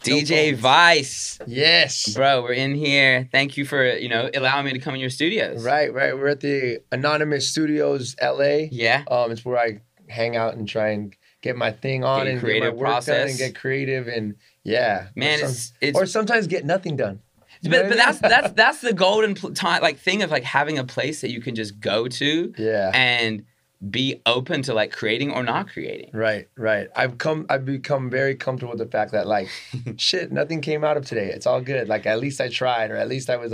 DJ Vice. Yes. Bro, we're in here. Thank you for, allowing me to come in your studios. Right. We're at the Anonymous Studios, LA. Yeah. It's where I hang out and try and get my thing on and get my work done and get creative and Man, or sometimes get nothing done. But that's the golden time thing of having a place that you can just go to and be open to creating or not creating. Right. I've become very comfortable with the fact that shit, nothing came out of today. It's all good. At least I tried, or at least I was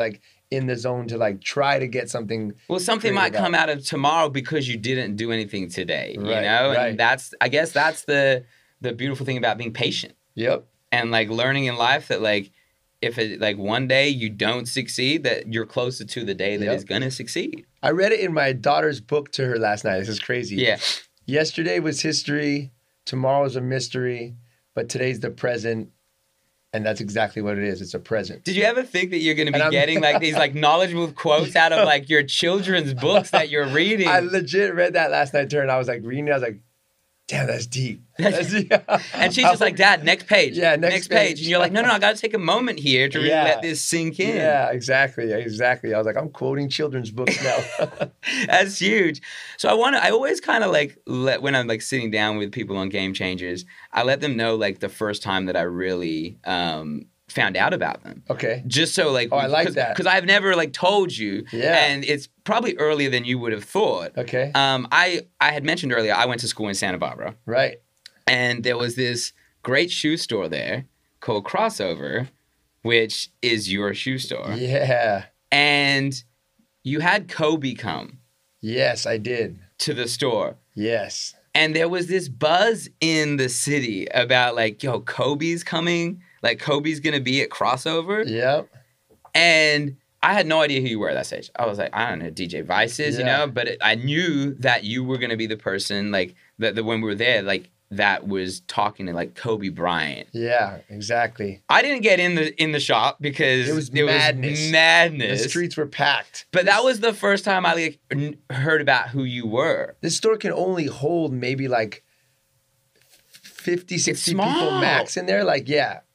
in the zone to try to get something. Well, something might come out of tomorrow because you didn't do anything today. Right, and I guess that's the beautiful thing about being patient. Yep. And learning in life that if it one day you don't succeed, that you're closer to the day that it's gonna succeed. I read it in my daughter's book to her last night. This is crazy. Yeah. Yesterday was history, tomorrow's a mystery, but today's the present, and that's exactly what it is. It's a present. Did you ever think that you're gonna be getting these knowledgeable quotes out of your children's books that you're reading? I legit read that last night to her, and I was reading it, I was like, damn, that's deep. And she's just Dad, next page. Yeah, next page. And you're like, no, I got to take a moment here to really let this sink in. Yeah, exactly. I was like, I'm quoting children's books now. That's huge. So I always kind of when I'm sitting down with people on Game Changers, I let them know the first time that I really found out about them. Okay. Just so I like that. Because I've never told you. Yeah. And it's probably earlier than you would have thought. Okay. I had mentioned earlier I went to school in Santa Barbara. Right. And there was this great shoe store there called Crossover, which is your shoe store. Yeah. And you had Kobe come. Yes, I did. To the store. Yes. And there was this buzz in the city about Kobe's coming. Kobe's going to be at Crossover. Yep. And I had no idea who you were at that stage. I was like, I don't know who DJ Vice is, but I knew that you were going to be the person, that when we were there, that was talking to Kobe Bryant. Yeah, exactly. I didn't get in the shop because it was madness. Madness. The streets were packed. But that was the first time I heard about who you were. This store can only hold maybe 50, 60 people max in there.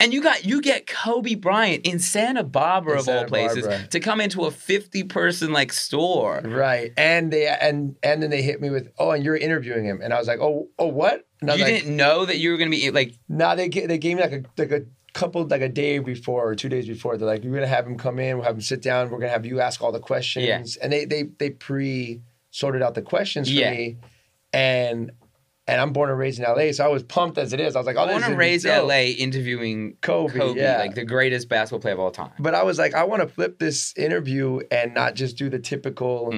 And you get Kobe Bryant in Santa Barbara of all places to come into a 50-person store. Right. And then they hit me with, and you're interviewing him. And I was like, oh what? And you didn't know that you were going to be No, they gave me a couple, a day before or 2 days before. They're like, we're going to have him come in, we'll have him sit down, we're going to have you ask all the questions. Yeah. And they pre-sorted out the questions for me. And I'm born and raised in LA, so I was pumped as it is. I was like, born and raised in LA interviewing Kobe, the greatest basketball player of all time. But I was like, I want to flip this interview and not just do the typical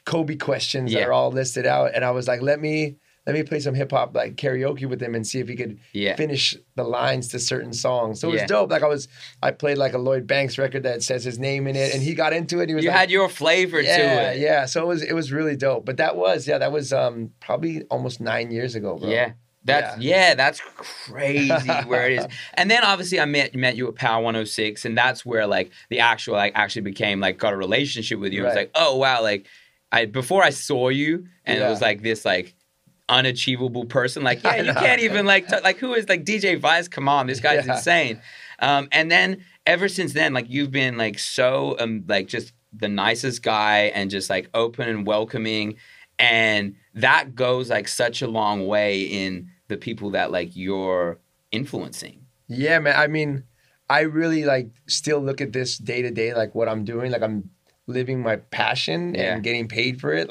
Kobe questions that are all listed out. And I was like, let me play some hip hop karaoke with him and see if he could finish the lines to certain songs. So it was dope. I played a Lloyd Banks record that says his name in it, and he got into it. He was had your flavor to it. Yeah. So it was really dope. But that was probably almost 9 years ago, bro. Yeah. That's crazy where it is. And then obviously I met you at Power 106, and that's where the actual actually became got a relationship with you. Right. It was oh wow, before I saw you and it was this unachievable person. You can't even who is DJ Vice? Come on, this guy's insane. And then ever since then, you've been so just the nicest guy and just open and welcoming, and that goes such a long way in the people that you're influencing. Yeah, man. I mean, I really still look at this day to day, what I'm doing, I'm living my passion and getting paid for it.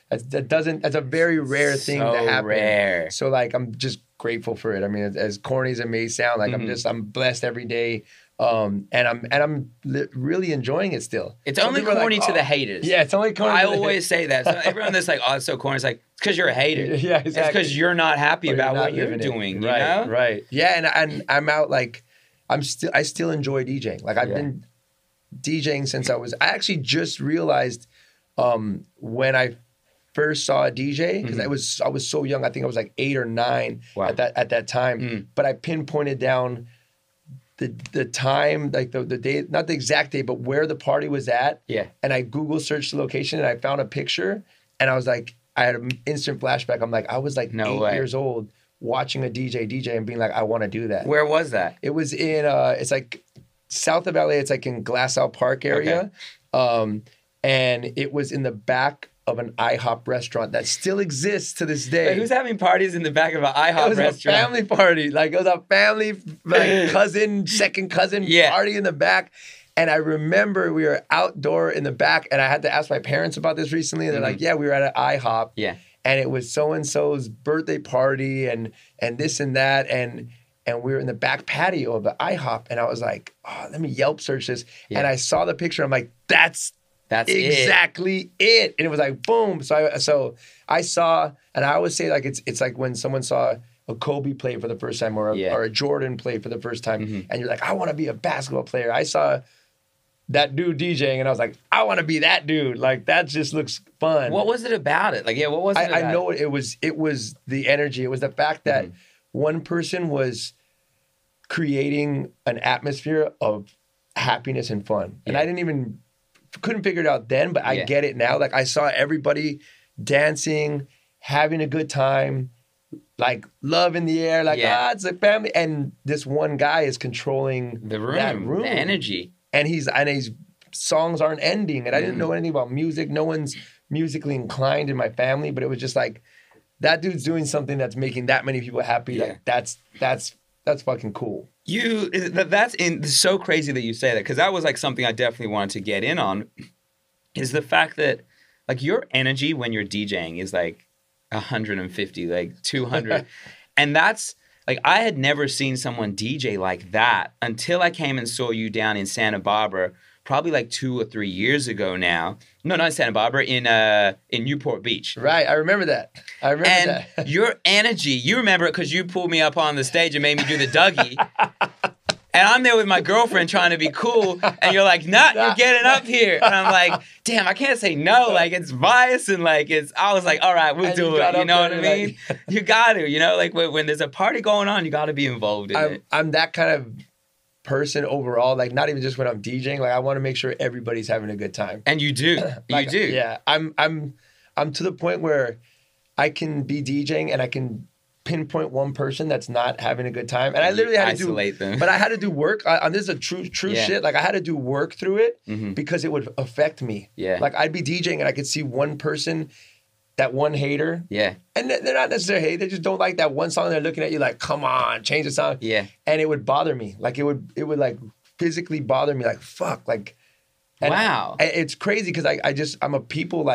That's a very rare thing to happen. Rare. So I'm just grateful for it. I mean, as corny as it may sound, I'm blessed every day. And I'm really enjoying it still. It's only corny to the haters. Yeah, it's only corny. I always say that. So everyone that's it's so corny. It's it's because you're a hater. Yeah, exactly. It's because you're not happy about what you're doing. Right, you know? Right. Yeah, and I'm out I still enjoy DJing. I've been DJing since I actually just realized when I first saw a DJ, because I was so young. I think I was 8 or 9 at that time. But I pinpointed down the time, the day, not the exact day, but where the party was at. Yeah. And I Google searched the location and I found a picture, and I was I had an instant flashback. I'm I was 8 years old watching a DJ and being like, I want to do that. Where was that? It was in it's like south of LA. It's like in Glassell Park area, and it was in the back of an IHOP restaurant that still exists to this day. Wait, who's having parties in the back of an IHOP restaurant? It was a family party. Like, it was a family, like, second cousin party in the back. And I remember we were outdoor in the back, and I had to ask my parents about this recently. And they're like, yeah, we were at an IHOP. Yeah. And it was so-and-so's birthday party and this and that. And we were in the back patio of the IHOP. And I was like, oh, let me Yelp search this. Yeah. And I saw the picture. I'm like, that's exactly it. And it was like, boom. So I saw, and I always say, like, it's like when someone saw a Kobe play for the first time or a Jordan play for the first time, and you're like, I want to be a basketball player. I saw that dude DJing, and I was like, I want to be that dude. Like, that just looks fun. What was it about it? Like, what was it about I know it was the energy. It was the fact that one person was creating an atmosphere of happiness and fun. And I couldn't figure it out then, but I get it now. Like, I saw everybody dancing, having a good time, like, love in the air, like, it's a family. And this one guy is controlling the room, the energy. And his songs aren't ending. And I didn't know anything about music. No one's musically inclined in my family, but it was just like, that dude's doing something that's making that many people happy. Yeah. Like, that's fucking cool. That's so crazy that you say that, because that was like something I definitely wanted to get in on, is the fact that, like, your energy when you're DJing is like 150, like 200. And that's like, I had never seen someone DJ like that until I came and saw you down in Santa Barbara, probably like 2 or 3 years ago now. No, not in Santa Barbara, in Newport Beach. Right, I remember that. And your energy, you remember it because you pulled me up on the stage and made me do the Dougie. And I'm there with my girlfriend trying to be cool, and you're like, nah, you're getting up here. And I'm like, damn, I can't say no. Like, it's bias, and like, I was like, all right, we'll do it. You know what I mean? Like, you got to, you know, like, when there's a party going on, you got to be involved in it. I'm that kind of person overall, like, not even just when I'm DJing. Like, I want to make sure everybody's having a good time. And you do. Like, you do. Yeah. I'm to the point where I can be DJing and I can pinpoint one person that's not having a good time, and I literally had to isolate them. But I had to do work. This is a true shit. Like, I had to do work through it because it would affect me. Yeah. Like, I'd be DJing and I could see one person, that one hater. Yeah. And they're not necessarily hate. They just don't like that one song. They're looking at you like, come on, change the song. Yeah. And it would bother me. Like, it would like physically bother me. Like, fuck. Like. Wow. It's crazy because I'm a people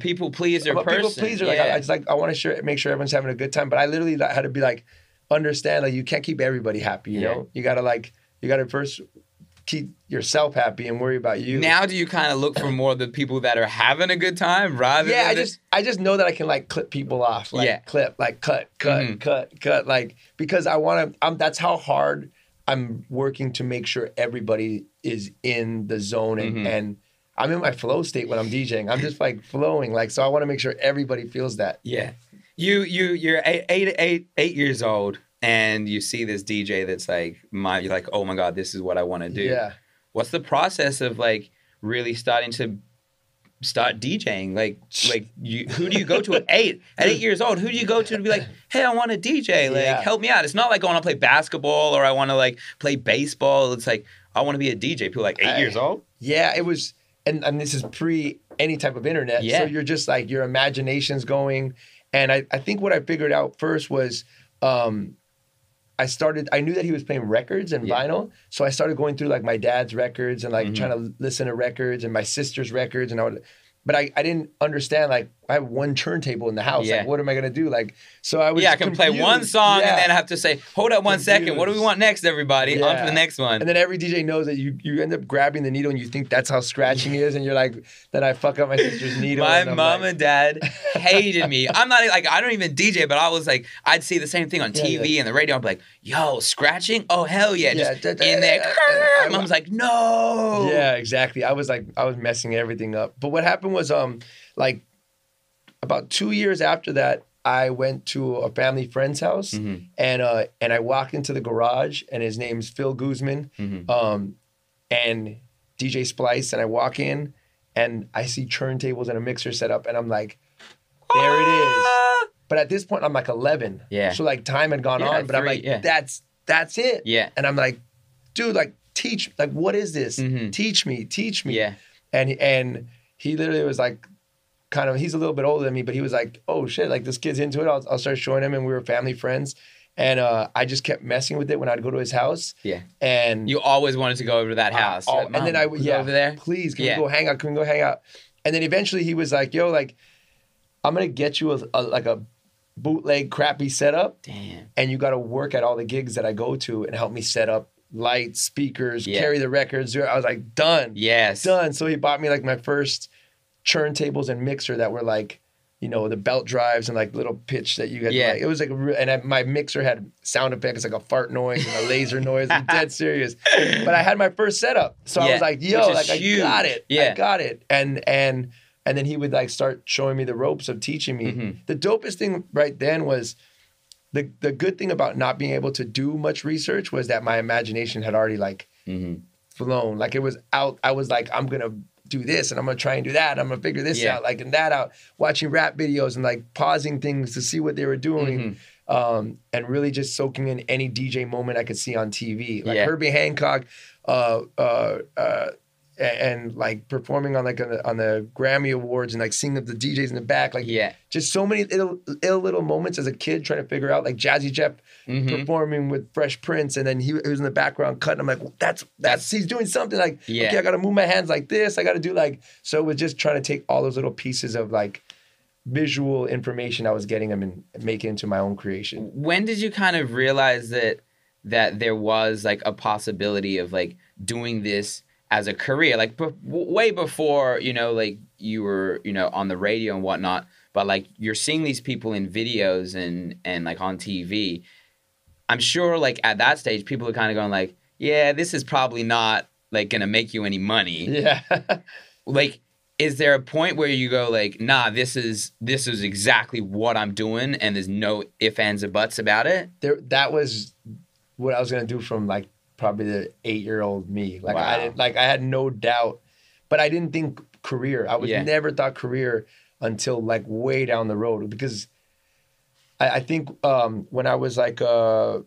people pleaser person. I'm a people pleaser. Yeah. Like, I want to make sure everyone's having a good time. But I literally had to be like, understand, like, you can't keep everybody happy, you know? You gotta first keep yourself happy and worry about you. Now do you kind of look for more of the people that are having a good time rather than I just know that I can, like, clip people off. Like, clip, like, cut, like, because that's how hard I'm working to make sure everybody is in the zone, and I'm in my flow state when I'm DJing. I'm just, like, flowing, like, so I want to make sure everybody feels that. Yeah. You're eight years old, and you see this DJ that's like, you're like, oh my God, this is what I want to do. Yeah. What's the process of, like, really starting to start DJing? Like who do you go to at 8 years old? Who do you go to be like, hey, I want to DJ, like, help me out? It's not like I want to play basketball or I want to, like, play baseball. It's like, I want to be a DJ. People like 8 years old. Yeah, it was, and this is pre any type of internet. Yeah. So you're just like, your imagination's going. And I think what I figured out first was, I knew that he was playing records and vinyl. So I started going through, like, my dad's records and, like, trying to listen to records and my sister's records. But I didn't understand, like, I have one turntable in the house. Yeah. Like, what am I going to do? Like, so I was I can play one song and then I have to say, hold up one second. What do we want next, everybody? Yeah. On to the next one. And then every DJ knows that you end up grabbing the needle and you think that's how scratching is. And you're like, then I fuck up my sister's needle. My mom and dad hated me. I'm not, like, I don't even DJ, but I was like, I'd see the same thing on TV and the radio. I'd be like, yo, scratching? Oh, hell yeah. Just in there. Mom's like, no. Yeah, exactly. I was messing everything up. But what happened was, like, about 2 years after that, I went to a family friend's house, and I walked into the garage, and his name's Phil Guzman, and DJ Splice, and I walk in, and I see turntables and a mixer set up, and I'm like, there it is. But at this point, I'm like 11. Yeah. So like time had gone on, but I'm like, that's it. Yeah. And I'm like, dude, like teach, like what is this? Teach me. Yeah. And he literally was like, kind of, he's a little bit older than me, but he was like, oh shit, like this kid's into it. I'll start showing him, and we were family friends. And I just kept messing with it when I'd go to his house. Yeah. And you always wanted to go over to that house. Like, and then I would, go over there. Please, can we go hang out? Can we go hang out? And then eventually he was like, yo, like, I'm gonna get you a bootleg crappy setup. Damn. And you got to work at all the gigs that I go to and help me set up lights, speakers, carry the records. I was like, done. Yes. Done. So he bought me like my first turntables and mixer that were like, you know, the belt drives and like little pitch that you get. Yeah. Like, it was like, my mixer had sound effects, like a fart noise and a laser noise. I'm dead serious. But I had my first setup. So I was like, yo, like huge. I got it. Yeah. I got it. And then he would like start showing me the ropes of teaching me. The dopest thing right then was the good thing about not being able to do much research was that my imagination had already like flown. Like it was out. I was like, I'm going to do this and I'm going to try and do that. I'm going to figure this out, like, and that out. Watching rap videos and like pausing things to see what they were doing. And really just soaking in any DJ moment I could see on TV. Like Herbie Hancock, and like performing on like on the Grammy Awards and like seeing the DJs in the back, like just so many ill little moments as a kid trying to figure out, like Jazzy Jeff performing with Fresh Prince, and then he was in the background cutting. I'm like, that's he's doing something, like okay, I got to move my hands like this. I got to do like, so it was just trying to take all those little pieces of like visual information I was getting them and make it into my own creation. When did you kind of realize that there was like a possibility of like doing this as a career, like way before, you know, like you were, you know, on the radio and whatnot, but like you're seeing these people in videos and like on TV. I'm sure like at that stage, people are kind of going like, yeah, this is probably not like going to make you any money. Yeah. Like, is there a point where you go like, nah, this is exactly what I'm doing and there's no ifs, ands, or buts about it? That was what I was going to do from like probably the 8-year-old me. Like I had no doubt, but I didn't think career. I was never thought career until like way down the road, because I think when I was like I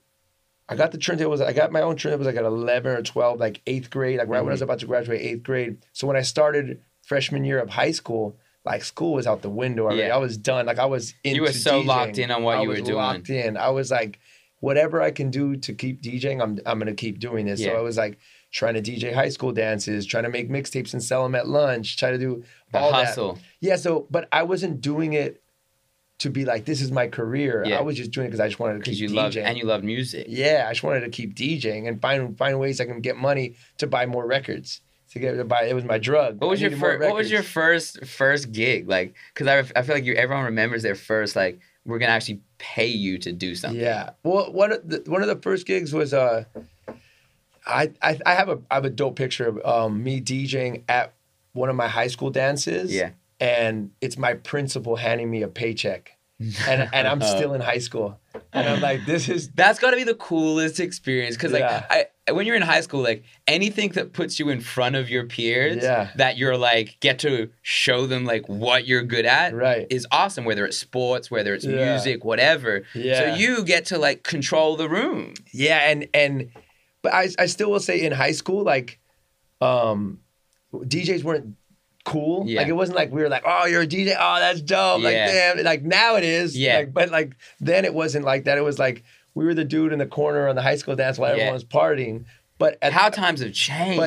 got the turntables. I got my own turntables like at 11 or 12, like 8th grade, like right when I was about to graduate 8th grade. So when I started freshman year of high school, like school was out the window already. I was done. Like I was into You were so DJing. locked in on what you were doing. I was locked in. I was like, whatever I can do to keep DJing, I'm gonna keep doing this. So I was like trying to DJ high school dances, trying to make mixtapes and sell them at lunch, try to do all hustle. That. Yeah. So, but I wasn't doing it to be like, this is my career. I was just doing it because I just wanted to keep DJing. And you love music. Yeah, I just wanted to keep DJing and find ways I can get money to buy more records. It was my drug. What was your first gig like? Because I feel like everyone remembers their first, like, we're gonna actually pay you to do something. Yeah. Well, one of the first gigs was I have a dope picture of me DJing at one of my high school dances. Yeah. And it's my principal handing me a paycheck. And I'm still in high school. And I'm like, that's got to be the coolest experience, because like when you're in high school, like anything that puts you in front of your peers, that you're like get to show them like what you're good at, is awesome. Whether it's sports, whether it's music, whatever. So you get to like control the room. Yeah, but I still will say in high school, like DJs weren't cool. Like it wasn't like we were like, oh, you're a DJ, oh, that's dope. Like damn, like now it is. Yeah. Like, but like then it wasn't like that. It was like we were the dude in the corner on the high school dance while everyone was partying. But how times have changed.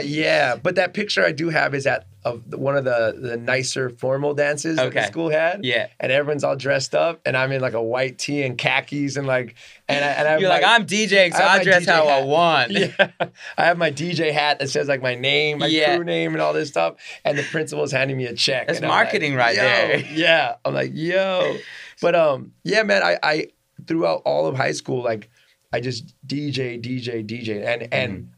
But that picture I do have is of one of the nicer formal dances that the school had. Yeah. And everyone's all dressed up, and I'm in like a white tee and khakis and like you're like, I'm DJing, so I dress how I want. Yeah. I have my DJ hat that says like my name, my crew name, and all this stuff. And the principal's handing me a check. That's marketing like, there. Yeah. I'm like, yo. But yeah, man, I throughout all of high school, like I just DJ, and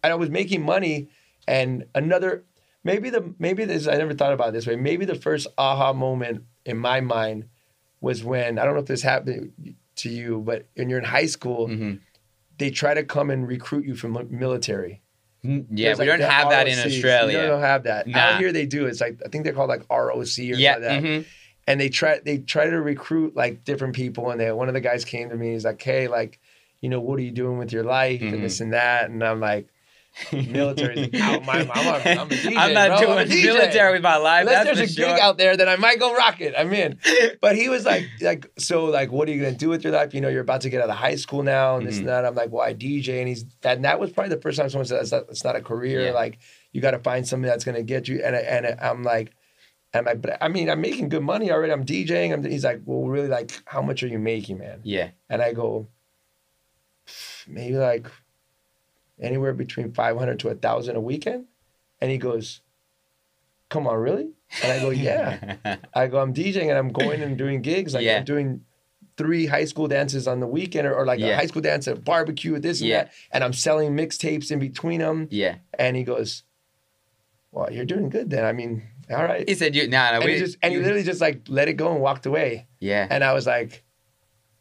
I was making money. And maybe this, I never thought about it this way. Maybe the first aha moment in my mind was when, I don't know if this happened to you, but when you're in high school, they try to come and recruit you from military. Yeah, we don't have that in Australia. We don't have that. Out here they do. It's like, I think they're called like ROC or something like that. and they try to recruit like different people, and one of the guys came to me. He's like, hey, like, you know, what are you doing with your life and this and that, and I'm like, military's like, oh, I'm a DJ. I'm not doing military with my life. Unless that's there's a for sure. gig out there, then I might go rock it. I'm in. But he was like, so like, what are you gonna do with your life? You know, you're about to get out of high school now, and this and that. I'm like, well, I DJ, and that was probably the first time someone said it's not a career. Like, you got to find something that's gonna get you. And I'm like, but I mean, I'm making good money already. I'm DJing. He's like, well, really, like, how much are you making, man? Yeah. And I go, maybe like anywhere between 500 to 1,000 a weekend. And he goes, come on, really? And I go, yeah. I go, I'm DJing and I'm going and doing gigs. Like, I'm doing 3 high school dances on the weekend, or like a high school dance, a barbecue, this and that. And I'm selling mixtapes in between them. Yeah. And he goes, well, you're doing good then. I mean, all right. He said, he literally just like let it go and walked away. Yeah. And I was like,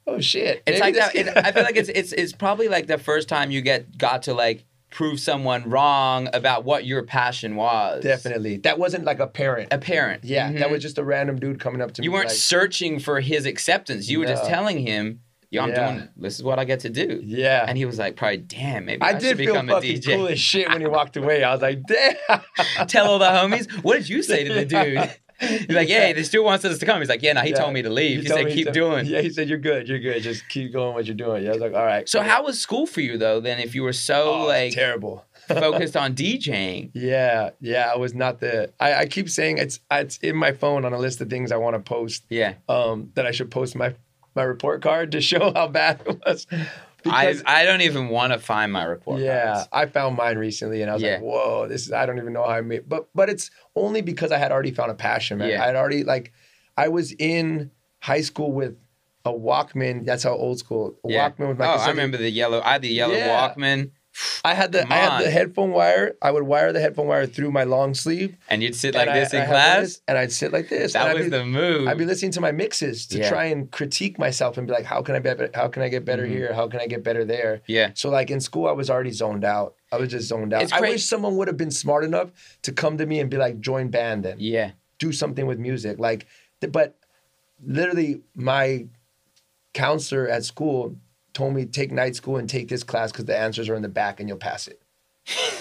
oh shit. It's like that. I feel like it's probably like the first time you got to like prove someone wrong about what your passion was. Definitely. That wasn't like a parent. Yeah. Mm-hmm. That was just a random dude coming up to me. You weren't searching for his acceptance. You were just telling him, yo, I'm doing, this is what I get to do. Yeah. And he was like, probably, damn, maybe I should become a DJ. I did feel fucking cool as shit when he walked away. I was like, damn. Tell all the homies. What did you say to the dude? He's like, yeah, this dude wants us to come. He's like, yeah, no, he told me to leave. He said, keep doing. Yeah, he said, you're good. Just keep going what you're doing. Yeah, I was like, all right. So how was school for you, though, then, if you were so, terrible. focused on DJing? Yeah, I was not I keep saying it's in my phone on a list of things I want to post. Yeah. That I should post my report card to show how bad it was. I don't even want to find my report cards. Yeah, I found mine recently, and I was like, whoa, I don't even know how I made. But it's only because I had already found a passion, man. I had already, like, I was in high school with a Walkman. That's how old school. Walkman with my cassette. I remember the yellow. I had the yellow Walkman. I had the headphone wire. I would wire the headphone wire through my long sleeve. And you'd sit like this in class? And I'd sit like this. That was the move. I'd be listening to my mixes to try and critique myself and be like, how can I get better here? How can I get better there? Yeah. So like in school, I was already zoned out. I was just zoned out. I wish someone would have been smart enough to come to me and be like, join band then. Yeah. Do something with music. Like, but literally my counselor at school told me, take night school and take this class because the answers are in the back and you'll pass it.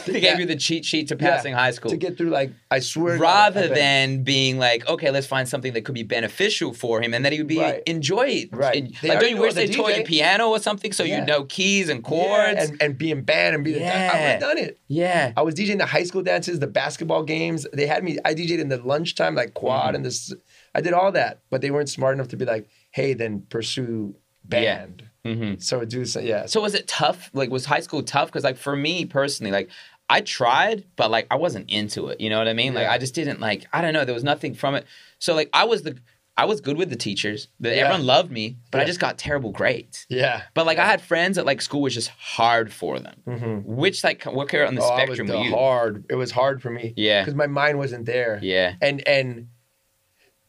They gave you the cheat sheet to passing high school. To get through, like, I swear. Rather than being like, okay, let's find something that could be beneficial for him and that he would be enjoyed. Right. Like, don't you wish they taught you piano or something so you know keys and chords? And be in band and be the I would have done it. Yeah. I was DJing the high school dances, the basketball games. They had me, I DJed in the lunchtime, like quad and this. I did all that, but they weren't smart enough to be like, hey, then pursue band. Yeah. Mm-hmm. So was it tough? Like, was high school tough? Because like for me personally, like I tried, but like I wasn't into it. You know what I mean? Like I just didn't like. I don't know. There was nothing from it. So like I was good with the teachers. Everyone loved me, but I just got terrible grades. Yeah. But like I had friends that like school was just hard for them. Mm-hmm. Which like what care on the spectrum were you? It was hard for me. Yeah. Because my mind wasn't there. Yeah. And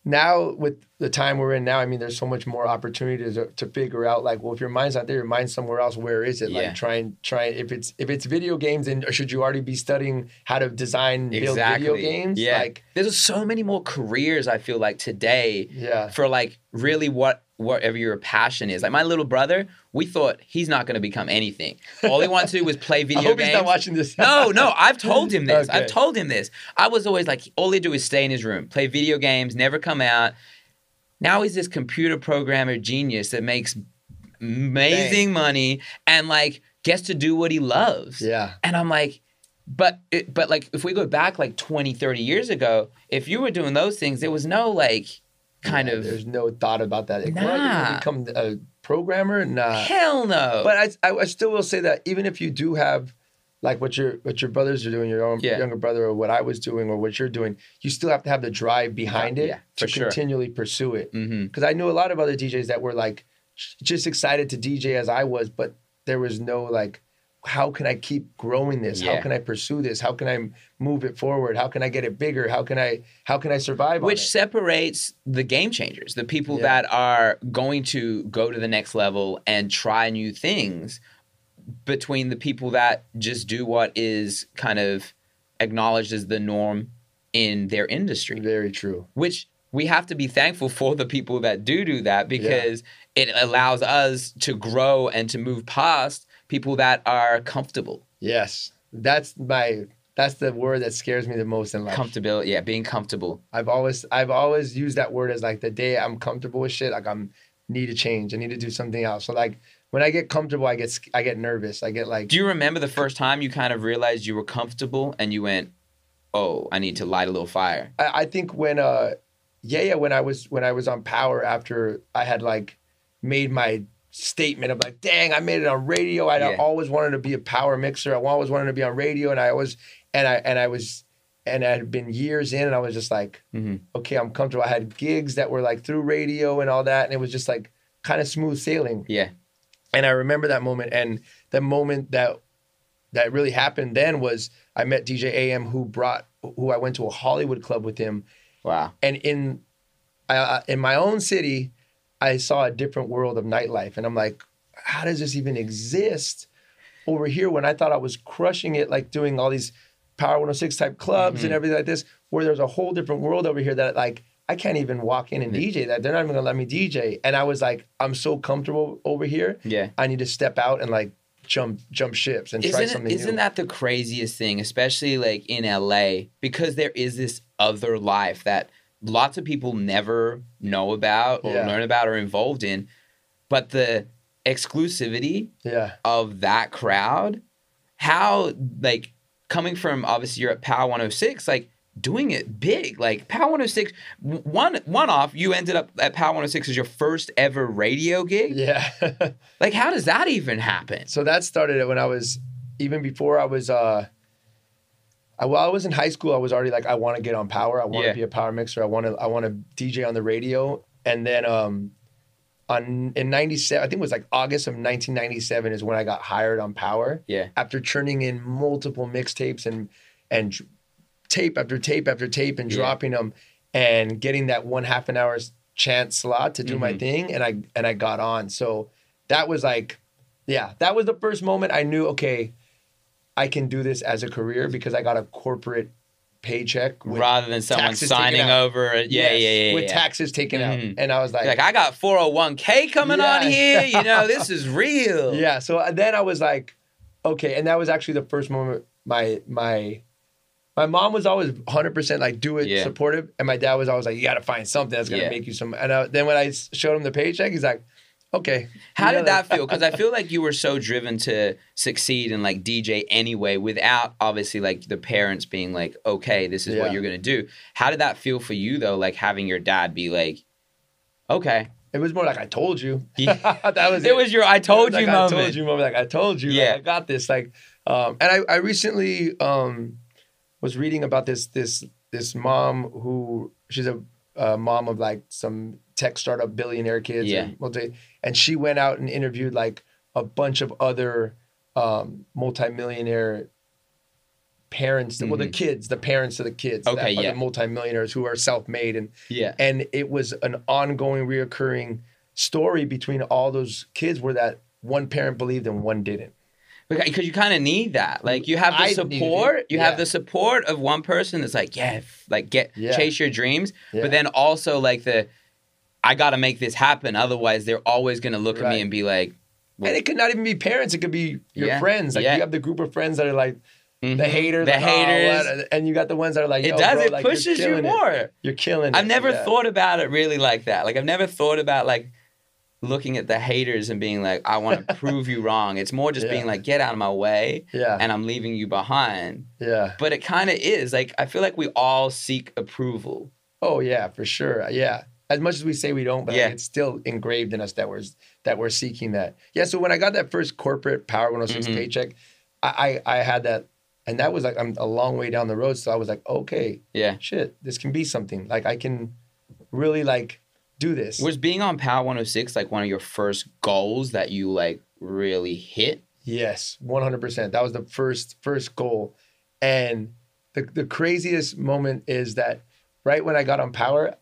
now with the time we're in now, I mean, there's so much more opportunity to figure out, like, well, if your mind's not there, your mind's somewhere else. Where is it? Like, try. If it's video games, then should you already be studying how to design, build video games? Yeah. Like, there's so many more careers. I feel like today. Yeah. For like really whatever your passion is. Like my little brother, we thought he's not going to become anything. All he wanted to do was play video games. I hope he's not watching this. No, I've told him this. Okay. I've told him this. I was always like, all he'd do is stay in his room, play video games, never come out. Now he's this computer programmer genius that makes amazing money and like gets to do what he loves. Yeah. And I'm like, but like if we go back like 20, 30 years ago, if you were doing those things, there was no like there's no thought about that. Like, you become a programmer? Nah. Hell no. But I still will say that even if you do have like what your brothers are doing, your own younger brother, or what I was doing, or what you're doing, you still have to have the drive behind it to continually pursue it. Because I knew a lot of other DJs that were like just excited to DJ as I was, but there was no like, how can I keep growing this? Yeah. How can I pursue this? How can I move it forward? How can I get it bigger? How can I survive on it? Which separates the game changers, the people that are going to go to the next level and try new things, between the people that just do what is kind of acknowledged as the norm in their industry. Very true. Which we have to be thankful for the people that do that, because it allows us to grow and to move past people that are comfortable. Yes. That's the word that scares me the most in life. Comfortability. Yeah, being comfortable. I've always used that word as like the day I'm comfortable with shit, like need to change. I need to do something else. So like when I get comfortable, I get nervous. I get like. Do you remember the first time you kind of realized you were comfortable and you went, "Oh, I need to light a little fire"? I think when when I was on Power, after I had like made my statement of like, dang, I made it on radio. I always wanted to be a power mixer. I always wanted to be on radio, and it had been years in, and I was just like, okay, I'm comfortable. I had gigs that were like through radio and all that, and it was just like kind of smooth sailing. Yeah. And I remember that moment, and the moment that really happened then was I met DJ AM, who I went to a Hollywood club with him. Wow. And in my own city, I saw a different world of nightlife. And I'm like, how does this even exist over here when I thought I was crushing it, like doing all these Power 106 type clubs and everything like this, where there's a whole different world over here that like, I can't even walk in and DJ that. They're not even gonna let me DJ. And I was like, I'm so comfortable over here. Yeah. I need to step out and like jump ships and try something new. Isn't that the craziest thing, especially like in LA, because there is this other life that lots of people never know about or learn about or involved in, but the exclusivity of that crowd, how like coming from, obviously you're at Power 106, like doing it big, like Power 106, one off, you ended up at Power 106 as your first ever radio gig. Yeah. Like, how does that even happen? So that started when I was, even before I was, while I was in high school, I was already like, I want to get on Power. I want to be a power mixer. I want to DJ on the radio. And then in 97, I think it was like August of 1997 is when I got hired on Power. Yeah. After turning in multiple mixtapes and tape after tape after tape and dropping them and getting that 1/2 an hour chance slot to do my thing. And I got on. So that was like, that was the first moment I knew, okay, I can do this as a career because I got a corporate paycheck rather than someone signing over. With taxes taken out. And I was like, I got 401k coming on here. You know, this is real. Yeah. So then I was like, okay. And that was actually the first moment my mom was always 100% like, do it, supportive. And my dad was always like, you got to find something that's going to make you some. And then when I showed him the paycheck, he's like, okay. How did that feel? Because I feel like you were so driven to succeed and like DJ anyway, without obviously like the parents being like, okay, this is what you're going to do. How did that feel for you though? Like having your dad be like, okay. It was more like, I told you. That was it. Was your I told you moment. I told you moment. Like, I told you. Yeah. Like, I got this. Like, and I recently was reading about this mom who, she's a mom of like some tech startup billionaire kids. And she went out and interviewed like a bunch of other multimillionaire parents, well, the parents of the kids, the multimillionaires who are self-made, and it was an ongoing, reoccurring story between all those kids where that one parent believed and one didn't. Because you kind of need that. Like you have the support. You have the support of one person that's like, chase your dreams. But then also like I got to make this happen. Otherwise, they're always going to look at me and be like. Well, and it could not even be parents. It could be your friends. Like you have the group of friends that are like the haters. And you got the ones that are like, it does. It pushes you more. You're killing it. I've never thought about it really like that. Like I've never thought about like looking at the haters and being like, I want to prove you wrong. It's more just being like, get out of my way and I'm leaving you behind. Yeah. But it kind of is. Like, I feel like we all seek approval. Oh, yeah, for sure. Yeah. As much as we say we don't, but like, it's still engraved in us that we're seeking that. Yeah, so when I got that first corporate Power 106 paycheck, I had that, and that was like, I'm a long way down the road. So I was like, okay, shit, this can be something. Like, I can really like do this. Was being on Power 106 like one of your first goals that you like really hit? Yes, 100%. That was the first goal. And the craziest moment is that right when I got on Power,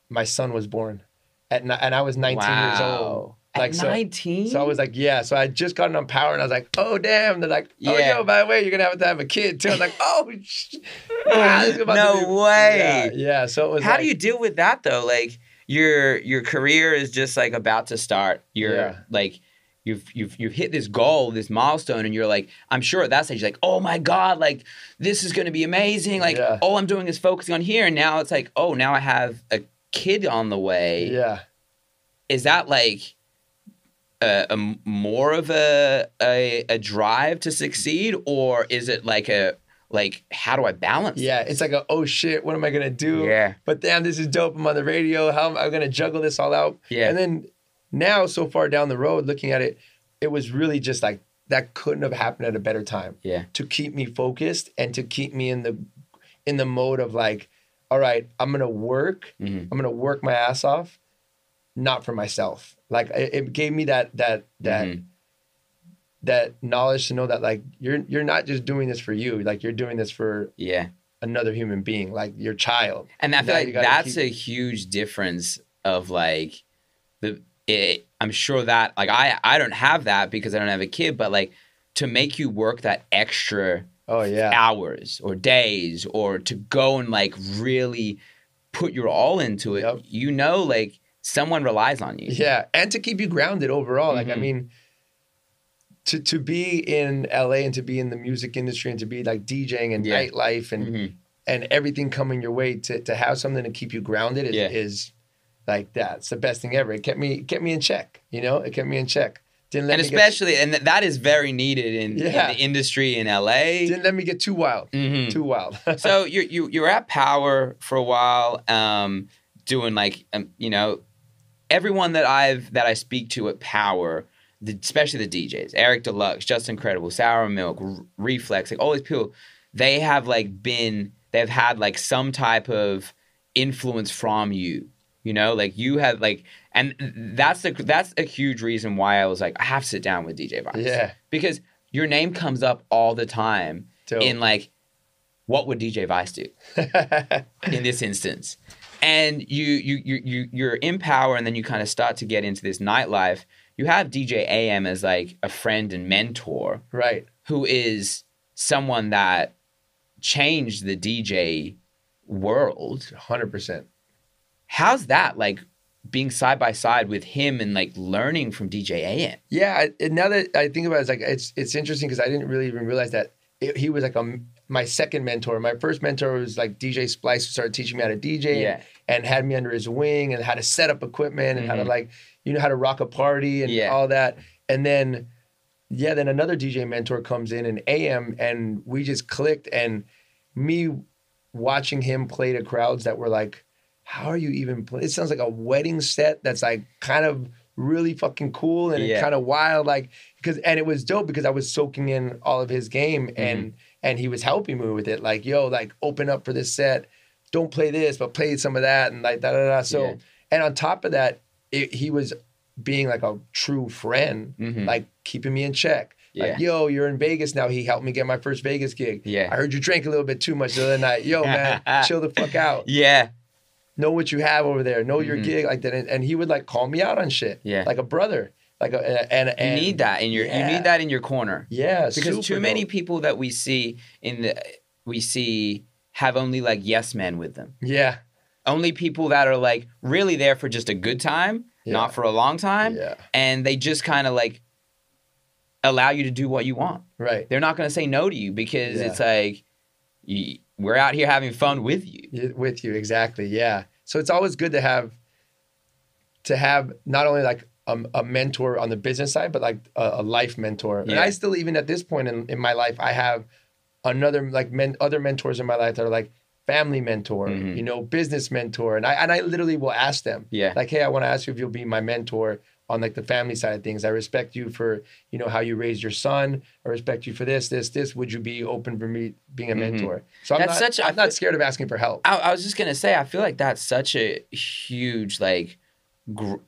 my son was born. And I was 19 years old. Like, At 19? So I was like, yeah. So I had just gotten on Power, and I was like, oh, damn. They're like, oh, Yeah. yo, by the way, you're going to have a kid, too. I was like, oh, this is about to No way. Yeah. So it was How do you deal with that, though? Like, your career is just, like, about to start. You're, like... You've hit this goal, this milestone, and you're like, I'm sure at that stage, you're like, oh my God, like, this is going to be amazing. Like, all I'm doing is focusing on here. And now it's like, oh, now I have a kid on the way. Yeah. Is that like a more of a drive to succeed? Or is it like how do I balance this? It's like oh shit, what am I going to do? Yeah. But damn, this is dope. I'm on the radio. How am I going to juggle this all out? Yeah. And then now, so far down the road, looking at it, it was really just like that couldn't have happened at a better time. Yeah. To keep me focused and to keep me in the mode of like, all right, I'm gonna work. I'm gonna work my ass off, not for myself. Like it gave me that knowledge to know that like you're not just doing this for you. Like you're doing this for another human being, like your child. And I feel like that's a huge difference of like I'm sure that like I don't have that because I don't have a kid, but like to make you work that extra hours or days or to go and like really put your all into it, like someone relies on you. Yeah, and to keep you grounded overall. Like I mean, to be in LA and to be in the music industry and to be like DJing and nightlife and everything coming your way to have something to keep you grounded is like that. It's the best thing ever. It kept me in check. It kept me in check. Didn't let and me especially and that is very needed in the industry in LA. Didn't let me get too wild. Too wild. So you were at Power for a while, doing like everyone that I speak to at Power, especially the DJs, Eric Deluxe, Just Incredible, Sour Milk, Reflex, like all these people, they've had like some type of influence from you. Like you have like, and that's a huge reason why I was like, I have to sit down with DJ Vice. Yeah. Because your name comes up all the time in like, what would DJ Vice do in this instance? And you're in Power, and then you kind of start to get into this nightlife. You have DJ AM as like a friend and mentor, right? Who is someone that changed the DJ world, 100%. How's that like being side by side with him and like learning from DJ AM? Yeah, now that I think about it, it's interesting because I didn't really even realize that he was like my second mentor. My first mentor was like DJ Splice, who started teaching me how to DJ and had me under his wing and how to set up equipment and how to like how to rock a party and all that. And then then another DJ mentor comes in AM, and we just clicked. And me watching him play to crowds that were like, how are you even playing? It sounds like a wedding set that's like kind of really fucking cool and kind of wild, like and it was dope because I was soaking in all of his game and he was helping me with it, like like open up for this set, don't play this but play some of that and like da. So and on top of that, he was being like a true friend, like keeping me in check. Like, you're in Vegas now. He helped me get my first Vegas gig. I heard you drank a little bit too much the other night. Man, chill the fuck out. Know what you have over there. Know your gig, like that. And he would like call me out on shit. Like a brother. Like and you need that in your you need that in your corner. Because too many people that we see have only like yes men with them. Only people that are like really there for just a good time, not for a long time. And they just kind of like allow you to do what you want. Right. They're not going to say no to you because it's like we're out here having fun with you. With you, exactly. Yeah. So it's always good to have not only like a mentor on the business side, but like a life mentor. And I still, even at this point in my life, I have another like other mentors in my life that are like family mentor, business mentor. And I literally will ask them, like, hey, I want to ask you if you'll be my mentor on like the family side of things. I respect you for, how you raised your son. I respect you for this. Would you be open for me being a mentor? So I'm not scared of asking for help. I was just going to say, I feel like that's such a huge, like,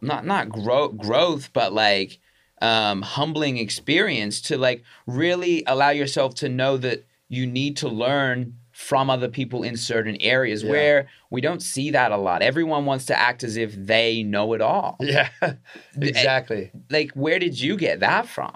not growth, but like humbling experience to like really allow yourself to know that you need to learn from other people in certain areas where we don't see that a lot. Everyone wants to act as if they know it all. Yeah, exactly. Like, where did you get that from?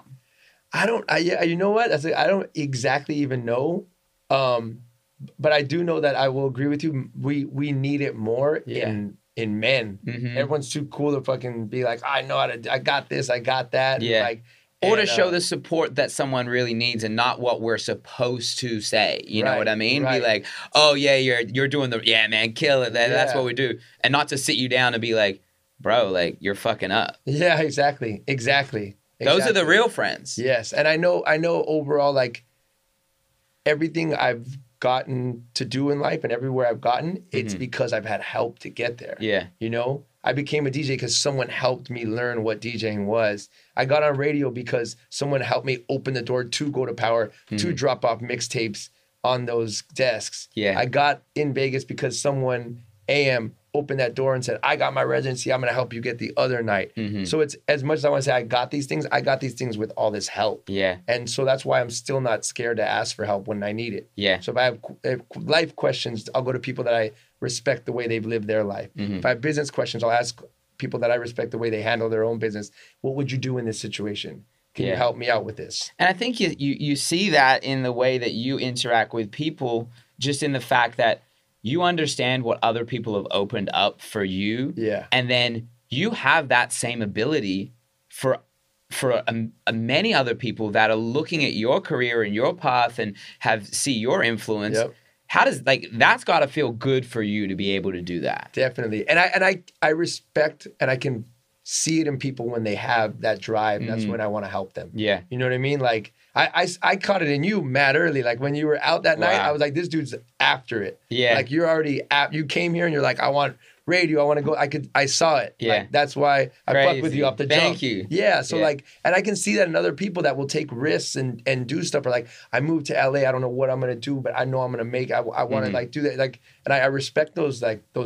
You know what? I don't exactly even know. But I do know that I will agree with you. We need it more in men. Mm-hmm. Everyone's too cool to fucking be like, I know how to, I got this, I got that. Yeah. Like, or to show the support that someone really needs and not what we're supposed to say. You know what I mean? Right. Be like, oh yeah, you're doing man, kill it. That's what we do. And not to sit you down and be like, bro, like you're fucking up. Yeah, exactly. Those are the real friends. Yes. And I know overall, like everything I've gotten to do in life and everywhere I've gotten, it's because I've had help to get there. Yeah. You know, I became a DJ because someone helped me learn what DJing was. I got on radio because someone helped me open the door to go to Power, to drop off mixtapes on those desks. Yeah. I got in Vegas because someone, AM, opened that door and said, I got my residency, I'm going to help you get the other night. So it's, as much as I want to say I got these things with all this help. Yeah. And so that's why I'm still not scared to ask for help when I need it. Yeah. So if I have life questions, I'll go to people that I respect the way they've lived their life. If I have business questions, I'll ask people that I respect the way they handle their own business. What would you do in this situation? Can you help me out with this? And I think you see that in the way that you interact with people, just in the fact that you understand what other people have opened up for you. Yeah. And then you have that same ability for many other people that are looking at your career and your path and see your influence. Yep. How does, like, that's got to feel good for you to be able to do that. Definitely. And I respect, and I can see it in people when they have that drive. That's when I want to help them. Yeah. You know what I mean? Like, I caught it in you mad early. Like when you were out that night, I was like, this dude's after it. Yeah. Like you're already you came here and you're like, I want radio. I want to go. I saw it. Yeah. Like, that's why I fucked with you off the jump. Thank you. Yeah. So like, and I can see that in other people that will take risks and do stuff. Or like, I moved to LA. I don't know what I'm going to do, but I know I'm going to make, I want to like do that. Like, and I respect those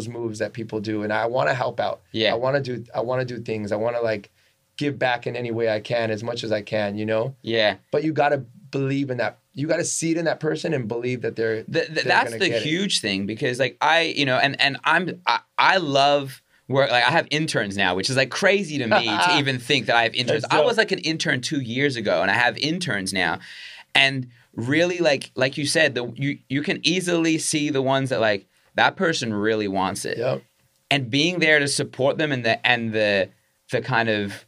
moves that people do. And I want to help out. Yeah. I want to do things. I want to like give back in any way I can, as much as I can, you know? Yeah. But you got to believe in that. You got to see it in that person and believe that they're that's the huge thing, because like I love work. Like I have interns now, which is like crazy to me to even think that I have interns. I was like an intern 2 years ago and I have interns now. And really like you said, you can easily see the ones that like that person really wants it. Yep. And being there to support them and the kind of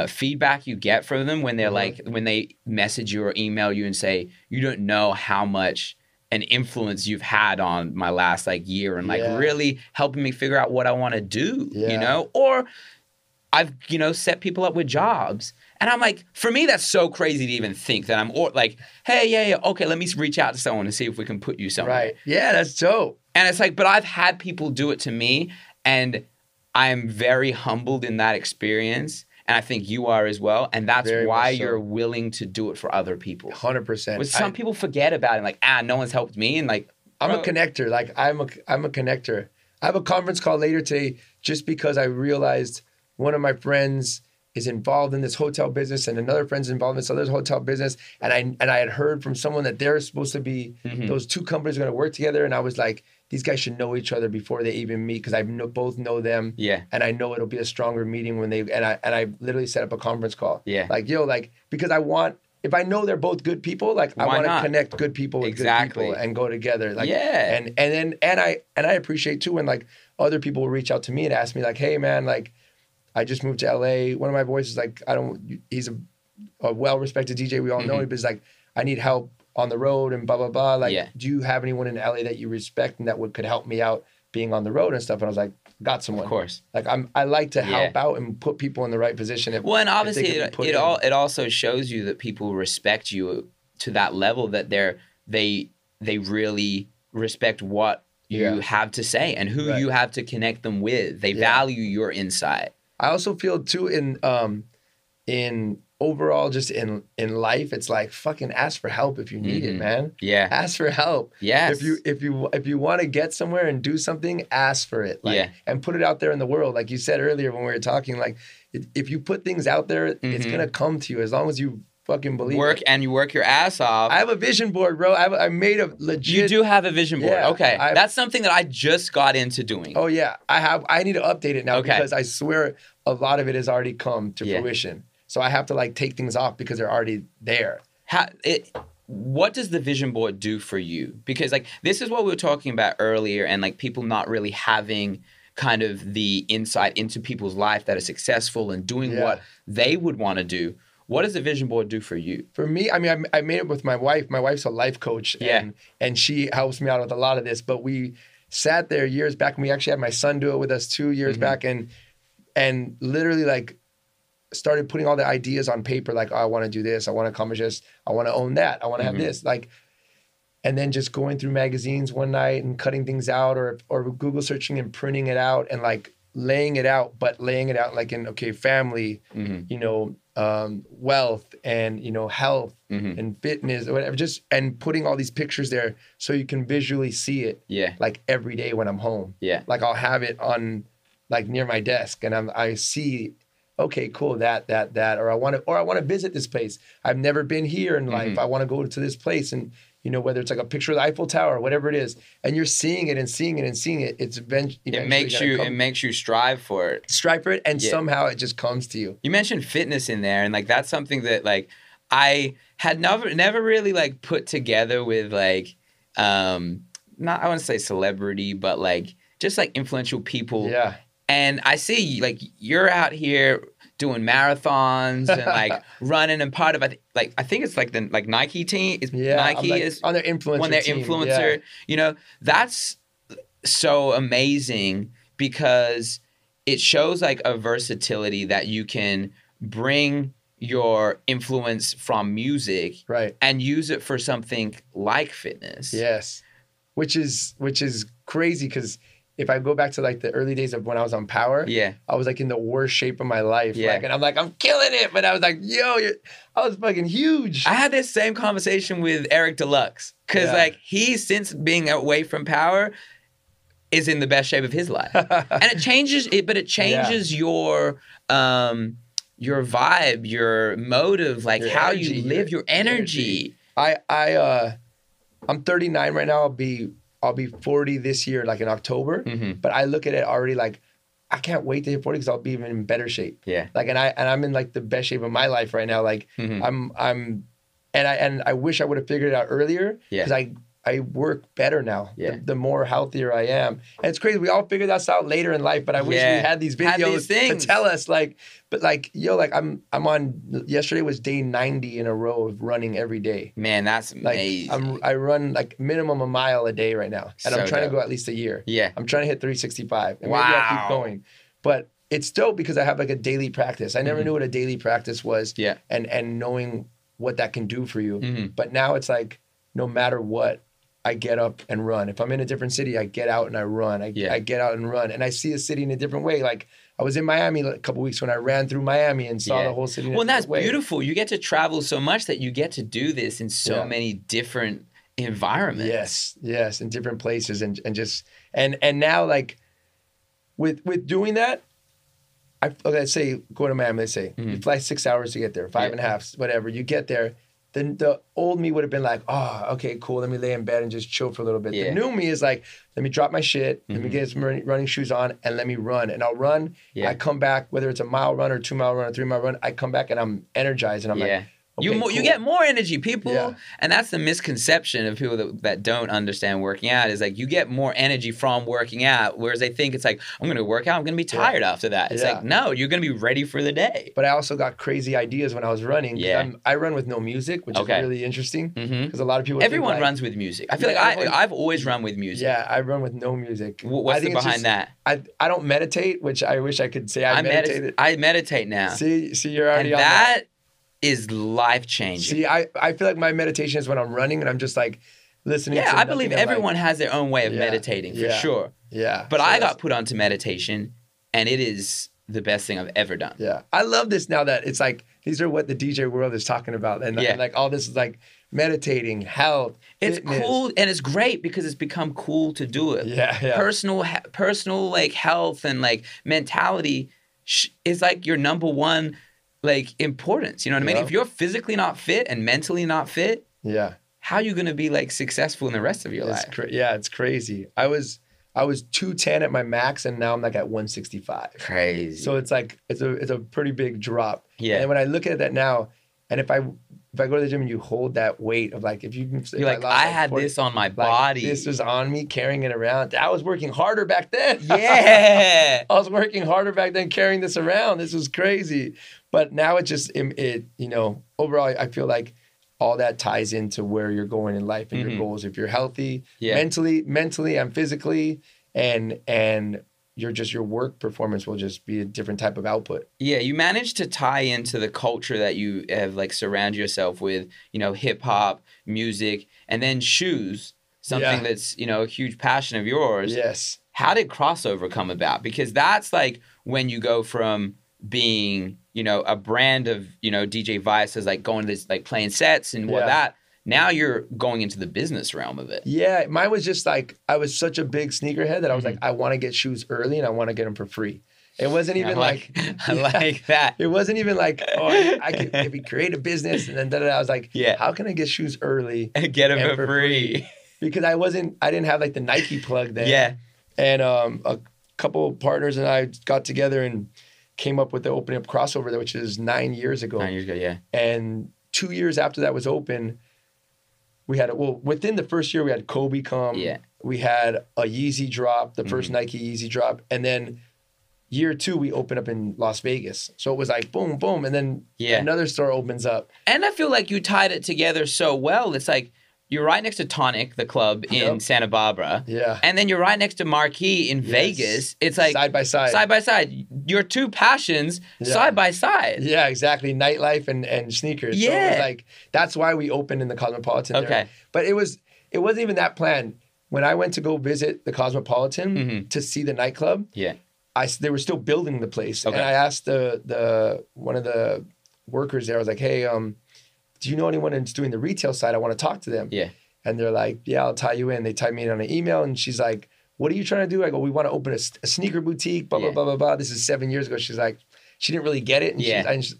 feedback you get from them when they're like, when they message you or email you and say, you don't know how much an influence you've had on my last like year and like really helping me figure out what I want to do, you know? Or I've, set people up with jobs. And I'm like, for me, that's so crazy to even think that I'm like, hey, okay, let me reach out to someone and see if we can put you somewhere. Right. Yeah, that's dope. And it's like, but I've had people do it to me, and I'm very humbled in that experience. And I think you are as well. And that's Very why much so. You're willing to do it for other people. 100%. Which some people forget about it. Like, no one's helped me. And like, I'm a connector. Like I'm a connector. I have a conference call later today just because I realized one of my friends is involved in this hotel business and another friend's involved in this other hotel business. And I had heard from someone that they're supposed to be, those two companies are going to work together. And I was like, these guys should know each other before they even meet, because both know them. Yeah. And I know it'll be a stronger meeting when I literally set up a conference call. Yeah. Like, because if I know they're both good people, like I want to connect good people with good people and go together. Like, and I appreciate too when like other people will reach out to me and ask me like, hey man, like I just moved to LA. One of my boys is like, he's a well-respected DJ. We all know him, but he's like, I need help on the road and blah, blah, blah. Like, do you have anyone in LA that you respect and that could help me out being on the road and stuff? And I was like, got someone. Of course. Like I like to help out and put people in the right position. And obviously it also shows you that people respect you to that level, that they really respect what you have to say and who you have to connect them with. They value your insight. I also feel too in overall, just in life, it's like fucking ask for help if you need it, man. Yeah. Ask for help. Yes. If you want to get somewhere and do something, ask for it. Like, and put it out there in the world. Like you said earlier when we were talking, like if you put things out there, it's gonna come to you as long as you fucking believe it. And you work your ass off. I have a vision board, bro. I made a legit. You do have a vision board. Yeah, Okay. That's something that I just got into doing. Oh yeah, I need to update it now Okay. because I swear a lot of it has already come to fruition. So I have to like take things off because they're already there. What does the vision board do for you? Because like this is what we were talking about earlier, and like people not really having kind of the insight into people's life that are successful and doing what they would want to do. What does the vision board do for you? For me, I mean, I made it with my wife. My wife's a life coach, and she helps me out with a lot of this. But we sat there years back, and we actually had my son do it with us 2 years back, and literally like started putting all the ideas on paper. Like, oh, I want to do this. I want to accomplish this. I want to own that. I want to have this. Like, and then just going through magazines one night and cutting things out, or Google searching and printing it out, and like laying it out, but laying it out like in family, you know. Wealth and, you know, health and fitness or whatever, just, and putting all these pictures there so you can visually see it. Yeah. Like every day when I'm home. Yeah. Like I'll have it on like near my desk and I see, okay, cool, that, or I want to visit this place. I've never been here in life. I want to go to this place, and you know, whether it's like a picture of the Eiffel Tower, whatever it is, and you're seeing it and seeing it and seeing it, it's eventually it makes you strive for it. Strive for it, and somehow it just comes to you. You mentioned fitness in there, and like that's something that like I had never really like put together with like not, I want to say celebrity, but like just like influential people. Yeah. And I see like you're out here doing marathons and like running, and part of I think it's like the Nike team. Nike like is on their influencer. When their team. influencer, Yeah. You know, that's so amazing because it shows like a versatility that you can bring your influence from music, right, and use it for something like fitness. Yes, which is crazy because if I go back to like the early days of when I was on Power, I was like in the worst shape of my life. Like, and I'm like, I'm killing it. But I was like, yo, I was fucking huge. I had this same conversation with Eric Deluxe because like he, since being away from Power, is in the best shape of his life. And it changes your vibe, your motive, like your how energy, you live, your energy. I'm 39 right now. I'll be 40 this year, like in October. But I look at it already like I can't wait to hit 40 because I'll be even in better shape. Yeah. Like I'm in like the best shape of my life right now. Like I wish I would have figured it out earlier because I work better now. Yeah. The more healthier I am. And it's crazy. We all figured that out later in life, but I wish we had these videos to tell us like, but like, yo, like I'm on, yesterday was day 90 in a row of running every day. Man, that's amazing. I run like minimum a mile a day right now. And I'm trying to go at least a year. Yeah. I'm trying to hit 365. And maybe I'll keep going. But it's dope because I have like a daily practice. I never knew what a daily practice was. Yeah. And knowing what that can do for you. But now it's like, no matter what, I get up and run. If I'm in a different city, I get out and I run. I get out and run. And I see a city in a different way. Like I was in Miami a couple weeks when I ran through Miami and saw the whole city in a different way. Well, that's beautiful. You get to travel so much that you get to do this in so many different environments. Yes, in different places. And now like with doing that, let's say go to Miami, let's say you fly 6 hours to get there, 5.5, whatever. You get there. Then the old me would have been like, oh, okay, cool. Let me lay in bed and just chill for a little bit. The new me is like, let me drop my shit. Let me get some running shoes on and let me run. And I'll run. I come back, whether it's a mile run or 2 mile run or 3 mile run, I come back and I'm energized. And I'm like, okay, cool. You get more energy, people. And that's the misconception of people that don't understand working out is like you get more energy from working out, whereas they think it's like, I'm going to work out, I'm going to be tired after that. It's like, no, you're going to be ready for the day. But I also got crazy ideas when I was running. I run with no music, which is really interesting because a lot of people Everyone runs with music. I feel like I've always run with music. Yeah, I run with no music. What's behind that? I don't meditate, which I wish I could say I meditated. I meditate now. See, you're already on that. Is life-changing. See, I feel like my meditation is when I'm running and I'm just like listening to I believe everyone has their own way of meditating, for sure. Yeah. But I got put onto meditation, and it is the best thing I've ever done. Yeah. I love this now that it's like, these are what the DJ world is talking about. And like all this is like meditating, health, It's fitness. cool, and it's great because it's become cool to do it. Yeah. Personal like health and like mentality is like your number one like importance. You know what I mean? Yeah. If you're physically not fit and mentally not fit, Yeah. how are you going to be like successful in the rest of your life? It's crazy. I was 210 at my max, and now I'm like at 165. Crazy. So it's like it's a pretty big drop. Yeah. And when I look at that now, and if I go to the gym and you hold that weight of like, you're like, I had 40, this on my body. This was on me, carrying it around. I was working harder back then. Yeah. I was working harder back then carrying this around. This was crazy. But now it just, overall, I feel like all that ties into where you're going in life and your goals. If you're healthy, mentally and physically, and your work performance will just be a different type of output. Yeah, you managed to tie into the culture that you have like surrounded yourself with, hip hop, music, and then shoes, something that's, a huge passion of yours. Yes. How did crossover come about? Because that's like when you go from being, a brand of, DJ Vice as like going to this, like playing sets and what that. Now you're going into the business realm of it. Yeah, mine was just like, I was such a big sneakerhead that I was like, I want to get shoes early and I want to get them for free. It wasn't even I like that. It wasn't even like, I could maybe create a business and then I was like, how can I get shoes early and get them for free? Because I didn't have like the Nike plug then. Yeah. And a couple of partners and I got together and came up with the opening up crossover, which is 9 years ago. 9 years ago, yeah. And 2 years after that was open, we had within the first year we had Kobe come. Yeah. We had a Yeezy drop, the first Nike Yeezy drop, and then year 2 we opened up in Las Vegas. So it was like boom, boom, and then another store opens up. And I feel like you tied it together so well. It's like you're right next to Tonic, the club in Santa Barbara. Yeah. And then you're right next to Marquee in Vegas. It's like side by side. Side by side. Your two passions side by side. Yeah, exactly. Nightlife and sneakers. Yeah. So it was like that's why we opened in the Cosmopolitan. Okay. There. But it wasn't even that planned. When I went to go visit the Cosmopolitan to see the nightclub, they were still building the place. Okay. And I asked the one of the workers there, I was like, hey, do you know anyone that's doing the retail side? I want to talk to them. Yeah. And they're like, yeah, I'll tie you in. They tied me in on an email. And she's like, what are you trying to do? I go, we want to open a sneaker boutique, blah, blah, blah, blah, blah. This is 7 years ago. She's like, she didn't really get it.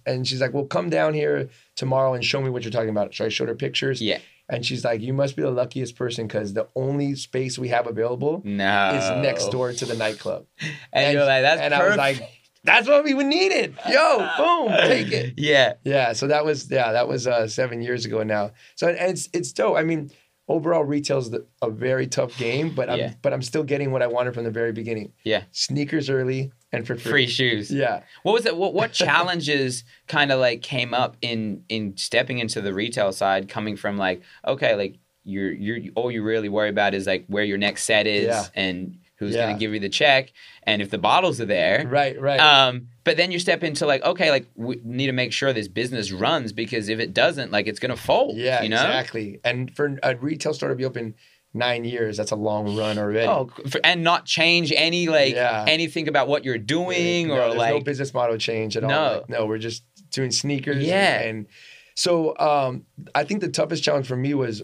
And she's like, well, come down here tomorrow and show me what you're talking about. So I showed her pictures. Yeah. And she's like, you must be the luckiest person because the only space we have available is next door to the nightclub. And you're like, that's perfect. I was like, that's what we needed. Yo, boom, take it. Yeah. Yeah. So that was 7 years ago now. So and it's dope. I mean, overall retail is a very tough game, but I'm still getting what I wanted from the very beginning. Yeah. Sneakers early and for free. Free shoes. Yeah. What was it? What challenges kind of like came up in stepping into the retail side, coming from like, okay, like you're all you really worry about is like where your next set is and who's going to give you the check, and if the bottles are there. Right. But then you step into like, okay, like we need to make sure this business runs because if it doesn't, like it's going to fold. Yeah, you know? Exactly. And for a retail store to be open 9 years, that's a long run already. Oh, and not change any anything about what you're doing there's no business model change at all. Like, no, we're just doing sneakers. Yeah. And so I think the toughest challenge for me was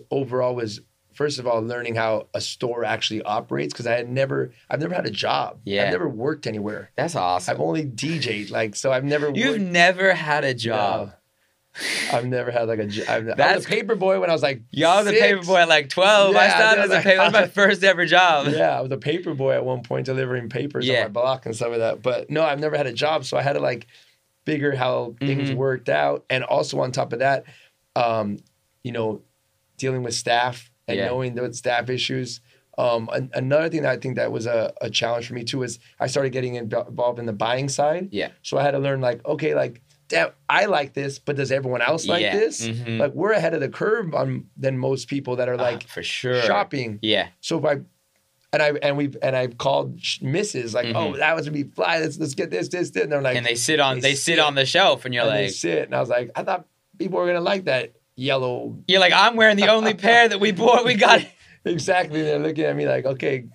first of all, learning how a store actually operates because I've never had a job. Yeah. I've never worked anywhere. That's awesome. I've only DJ'd, so I've never You've never had a job. No. I've never had like a job. I was a paper boy when I was like Y'all was a paper boy at like 12. Yeah, I started as a paper. That was my first ever job. Yeah, I was a paper boy at one point delivering papers on my block and stuff like that. But no, I've never had a job. So I had to figure how things worked out. And also on top of that, dealing with staff. And knowing the staff issues. Another thing that I think that was a challenge for me too is I started getting involved in the buying side. Yeah. So I had to learn damn, I like this, but does everyone else like this? Mm-hmm. Like we're ahead of the curve than most people that are for sure shopping. Yeah. So if I've called misses oh, that was gonna be fly. Let's get this, and they're like, and they sit on the shelf, and you're and like, they sit, and I was like, I thought people were gonna like that yellow. You're like, I'm wearing the only pair that we bought. We got exactly. They're looking at me like, okay,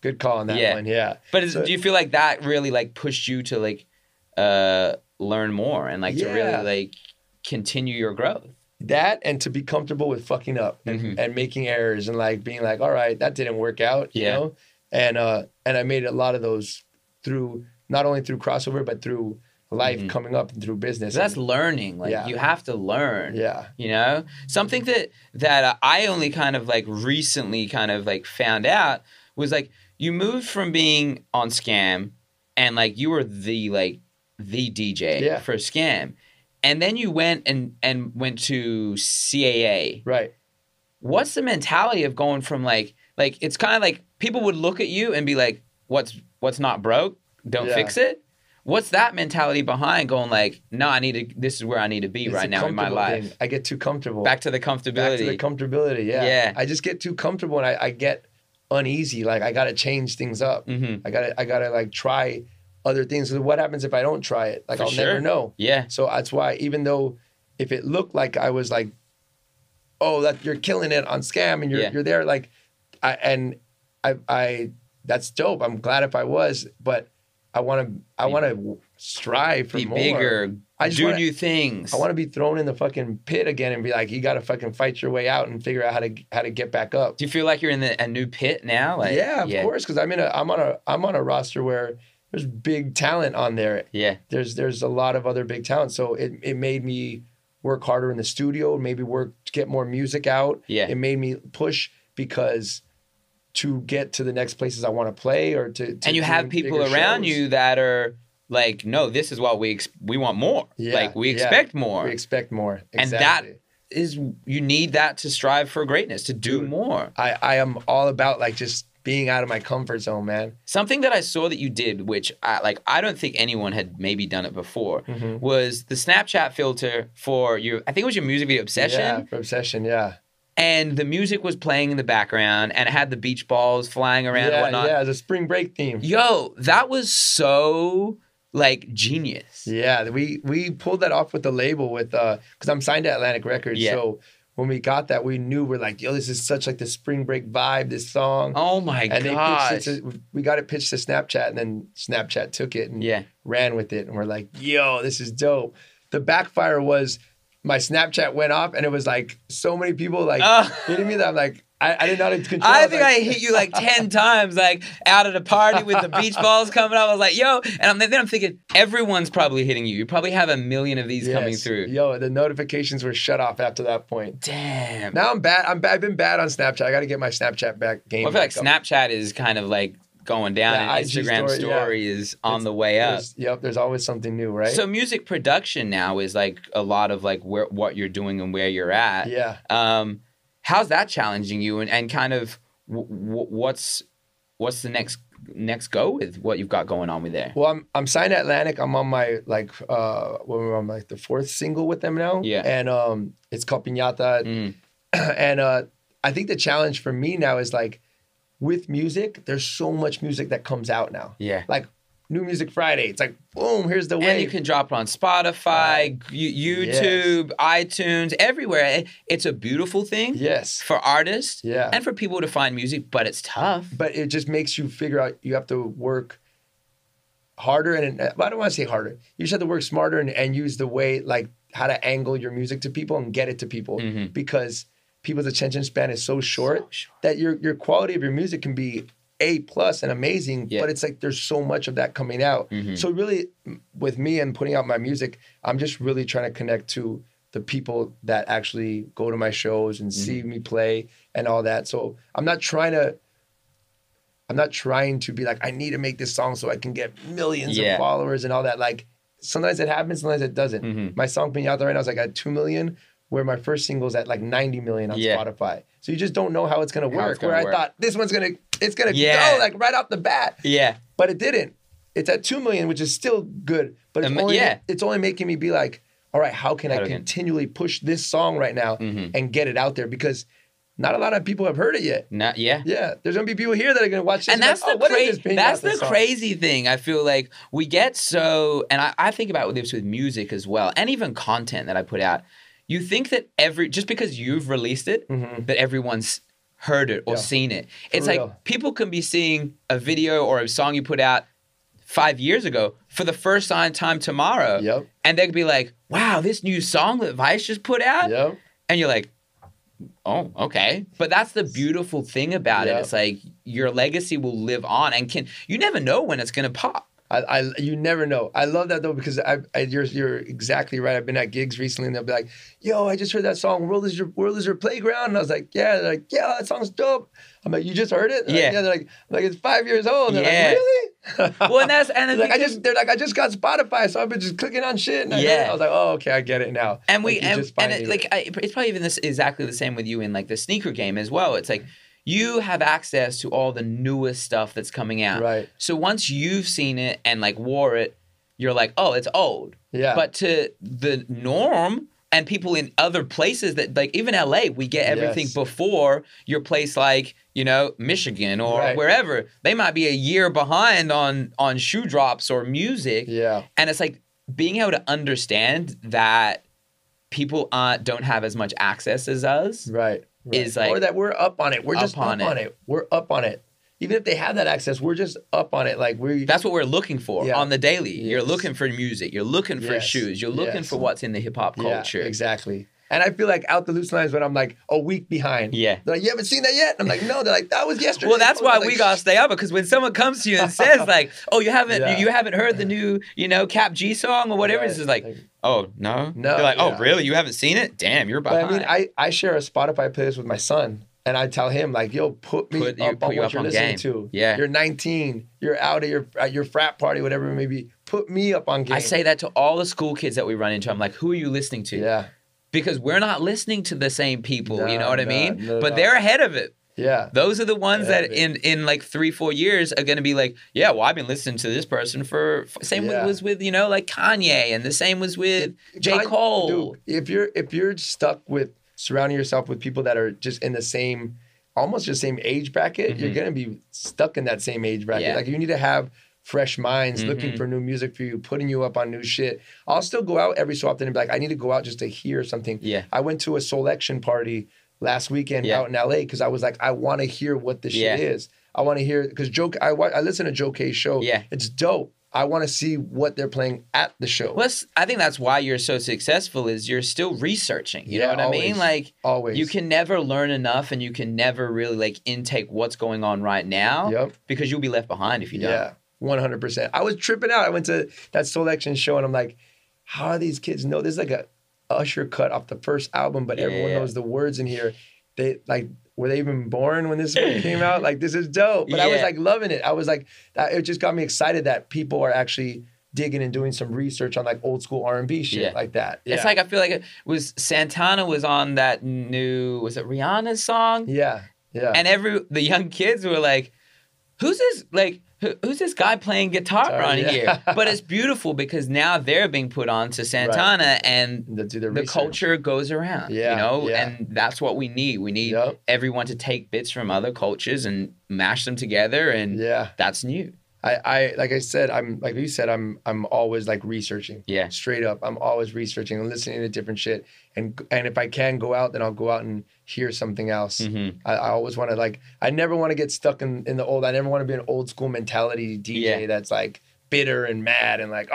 good call on that one. Yeah. But do you feel like that really pushed you to learn more and to really continue your growth? That and to be comfortable with fucking up and making errors and being like, all right, that didn't work out, you know? And I made a lot of those not only through crossover, but through life coming up and through business. That's learning. Like you have to learn. Yeah. You know, something that I only kind of like recently kind of like found out was like you moved from being on Scam and like you were the DJ for Scam, and then you went and went to CAA. Right. What's the mentality of going from like it's kind of like people would look at you and be like, what's not broke? Don't fix it. What's that mentality behind going like, no, this is where I need to be right now in my life. Thing. I get too comfortable. Back to the comfortability. Yeah. I just get too comfortable and I get uneasy. Like I got to change things up. I got to like try other things. So what happens if I don't try it? Like I'll never know. Yeah. So that's why even though if it looked like I was like, oh, that you're killing it on Scam and you're there, like I that's dope. I'm glad if I was, but I want to strive for more. Be bigger. Do new things. I want to be thrown in the fucking pit again and be like, you got to fucking fight your way out and figure out how to get back up. Do you feel like you're in a new pit now? Like, yeah, of course, because I'm on a roster where there's big talent on there. Yeah, there's a lot of other big talent. So it made me work harder in the studio, maybe work to get more music out. Yeah, it made me push because to get to the next places I want to play or to and you have people around you that are like, no, this is what we want more. Yeah, like we expect more. We expect more. Exactly. And that is, you need that to strive for greatness, to do more. I am all about like just being out of my comfort zone, man. Something that I saw that you did, which I don't think anyone had maybe done it before, was the Snapchat filter for I think it was your music video Obsession. Yeah, for Obsession, yeah. And the music was playing in the background, and it had the beach balls flying around and whatnot. Yeah, it was a spring break theme. Yo, that was so like genius. Yeah, we pulled that off with the label with because I'm signed to Atlantic Records. Yeah. So when we got that, we knew we're like, yo, this is such like the spring break vibe, this song. Oh my gosh. We got it pitched to Snapchat, and then Snapchat took it and ran with it. And we're like, yo, this is dope. The backfire was my Snapchat went off, and it was like so many people like hitting me that I'm like, I didn't know how to control. I think I hit you like 10 times, like out at a party with the beach balls coming up. I was like, yo, and then I'm thinking, everyone's probably hitting you. You probably have a million of these coming through. Yo, the notifications were shut off after that point. Damn. Now I'm bad. I've been bad on Snapchat. I got to get my Snapchat game. Well, I feel like Snapchat is kind of like going down, and Instagram story is on the way up. There's always something new, right? So music production now is like a lot of like what you're doing and where you're at. Yeah. How's that challenging you, and kind of what's the next go with what you've got going on with there? Well, I'm signed to Atlantic. I'm on my I'm like the 4th single with them now. Yeah. And it's called Piñata. And I think the challenge for me now is like with music, there's so much music that comes out now. Yeah. Like New Music Friday. It's like, boom, here's the wave. And you can drop it on Spotify, YouTube, iTunes, everywhere. It's a beautiful thing for artists and for people to find music, but it's tough. But it just makes you figure out you have to work harder. And I don't want to say harder. You just have to work smarter and use the way, like how to angle your music to people and get it to people. Because people's attention span is so short that your quality of your music can be A+ and amazing, but it's like there's so much of that coming out. So really, with me and putting out my music, I'm just really trying to connect to the people that actually go to my shows and see me play and all that. So I'm not trying to be like, I need to make this song so I can get millions of followers and all that. Like sometimes it happens, sometimes it doesn't. My song Piñata right now is like at 2 million, where my first single's at like 90 million on Spotify. So you just don't know how it's gonna work. I thought this one's gonna go like right off the bat. Yeah. But it didn't. It's at 2 million, which is still good. But it's only making me be like, all right, how can I continually push this song right now and get it out there? Because not a lot of people have heard it yet. Yeah. There's gonna be people here that are gonna watch this. And that's the crazy thing. I feel like we get so, and I think about this with music as well, and even content that I put out. You think that just because you've released it, that everyone's heard it or seen it. It's like people can be seeing a video or a song you put out 5 years ago for the first time tomorrow. Yep. And they could be like, wow, this new song that Vice just put out? Yep. And you're like, oh, okay. But that's the beautiful thing about it. It's like your legacy will live on and you never know when it's going to pop. You never know. I love that though because you're exactly right. I've been at gigs recently and they'll be like, "Yo, I just heard that song. World is your playground." And I was like, "Yeah." They're like, "Yeah, that song's dope." I'm like, "You just heard it?" Yeah. Like, yeah. They're like, "It's 5 years old." And they're like, "Really?" Well, and that's and like I just got Spotify, so I've been just clicking on shit. And I was like, "Oh, okay, I get it now." And it's probably even exactly the same with you in like the sneaker game as well. It's like you have access to all the newest stuff that's coming out. Right. So once you've seen it and like wore it, you're like, oh, it's old. Yeah. But to the norm and people in other places that like even LA, we get everything before your place like, you know, Michigan or wherever. They might be a year behind on shoe drops or music. Yeah. And it's like being able to understand that people don't have as much access as us. Right. Is like, or that we're up on it. We're just up on it. We're up on it. Even if they have that access, we're just up on it. Like that's what we're looking for on the daily. Yes. You're looking for music. You're looking for shoes. You're looking for what's in the hip hop culture. Yeah, exactly. And I feel like Out the Loose Lines when I'm like a week behind. Yeah. They're like, you haven't seen that yet? I'm like, no. They're like, that was yesterday. Well, that's why we gotta stay up because when someone comes to you and says like, oh, you haven't heard the new, you know, Cap G song or whatever, it's just like, oh, no? They're like, oh, really? You haven't seen it? Damn, you're behind. But I mean, I share a Spotify playlist with my son. And I tell him, like, yo, put me up on what you're listening to. Yeah. You're 19. You're out at your frat party, whatever it may be. Put me up on game. I say that to all the school kids that we run into. I'm like, who are you listening to? Yeah. Because we're not listening to the same people, you know what I mean? But they're ahead of it. Yeah. Those are the ones that in like 3-4 years are going to be like, yeah, well, I've been listening to this person for same was with, you know, like Kanye, and the same was with J. Cole. Dude, if you're stuck with surrounding yourself with people that are just in the same, almost the same age bracket, you're going to be stuck in that same age bracket. Like you need to have fresh minds looking for new music for you, putting you up on new shit. I'll still go out every so often and be like, I need to go out just to hear something. Yeah. I went to a selection party last weekend out in LA because I was like, I want to hear what this shit is. I want to hear, because I listen to Joe K's show. Yeah. It's dope. I want to see what they're playing at the show. Well, I think that's why you're so successful is you're still researching. You know what always, I mean? Like, always. You can never learn enough and you can never really like intake what's going on right now because you'll be left behind if you don't. Yeah, 100%. I was tripping out. I went to that selection show and I'm like, how are these kids know? There's like a Usher cut off the first album, but everyone knows the words in here. They like, were they even born when this one came out? Like, this is dope. But I was like loving it. I was like, it just got me excited that people are actually digging and doing some research on like old school R&B shit like that. Yeah. It's like, I feel like it was Santana was on that new, was it Rihanna's song? Yeah. Yeah. And the young kids were like, who's this guy playing guitar on here? But it's beautiful because now they're being put on to Santana and the culture goes around, you know? And that's what we need. We need everyone to take bits from other cultures and mash them together, and that's new. I like I said, like you said, I'm always like researching. Yeah. Straight up. I'm always researching and listening to different shit. And if I can go out, then I'll go out and hear something else. I always want to I never want to get stuck in the old. I never want to be an old school mentality DJ that's like bitter and mad and like,